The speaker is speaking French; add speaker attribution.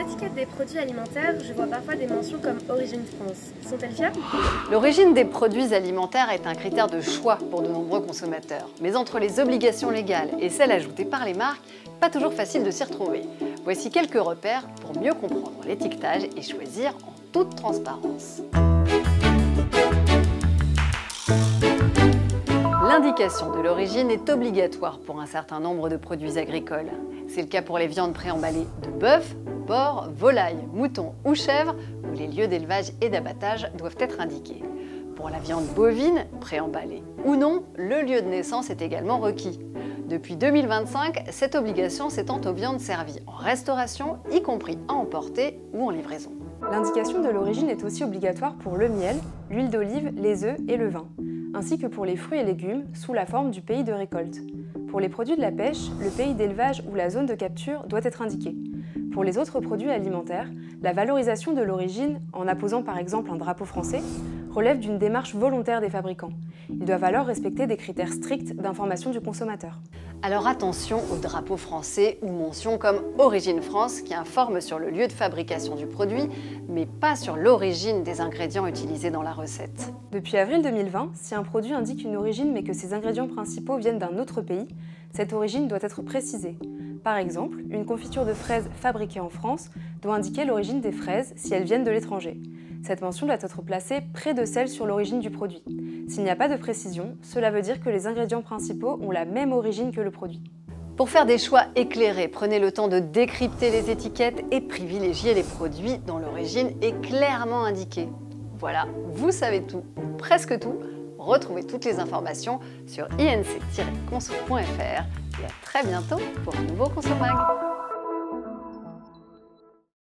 Speaker 1: l'étiquette des produits alimentaires, je vois parfois des mentions comme Origine France. Sont-elles fiables?
Speaker 2: L'origine des produits alimentaires est un critère de choix pour de nombreux consommateurs. Mais entre les obligations légales et celles ajoutées par les marques, pas toujours facile de s'y retrouver. Voici quelques repères pour mieux comprendre l'étiquetage et choisir en toute transparence. L'indication de l'origine est obligatoire pour un certain nombre de produits agricoles. C'est le cas pour les viandes préemballées de bœuf, porc, volaille, mouton ou chèvre, où les lieux d'élevage et d'abattage doivent être indiqués. Pour la viande bovine, préemballée ou non, le lieu de naissance est également requis. Depuis 2025, cette obligation s'étend aux viandes servies en restauration, y compris à emporter ou en livraison.
Speaker 3: L'indication de l'origine est aussi obligatoire pour le miel, l'huile d'olive, les œufs et le vin, ainsi que pour les fruits et légumes sous la forme du pays de récolte. Pour les produits de la pêche, le pays d'élevage ou la zone de capture doit être indiqué. Pour les autres produits alimentaires, la valorisation de l'origine, en apposant par exemple un drapeau français, relève d'une démarche volontaire des fabricants. Ils doivent alors respecter des critères stricts d'information du consommateur.
Speaker 2: Alors attention au drapeau français ou mentions comme Origine France qui informent sur le lieu de fabrication du produit, mais pas sur l'origine des ingrédients utilisés dans la recette.
Speaker 3: Depuis avril 2020, si un produit indique une origine mais que ses ingrédients principaux viennent d'un autre pays, cette origine doit être précisée. Par exemple, une confiture de fraises fabriquée en France doit indiquer l'origine des fraises si elles viennent de l'étranger. Cette mention doit être placée près de celle sur l'origine du produit. S'il n'y a pas de précision, cela veut dire que les ingrédients principaux ont la même origine que le produit.
Speaker 2: Pour faire des choix éclairés, prenez le temps de décrypter les étiquettes et privilégiez les produits dont l'origine est clairement indiquée. Voilà, vous savez tout, ou presque tout. Retrouvez toutes les informations sur inc-conso.fr et à très bientôt pour un nouveau Conso Mag.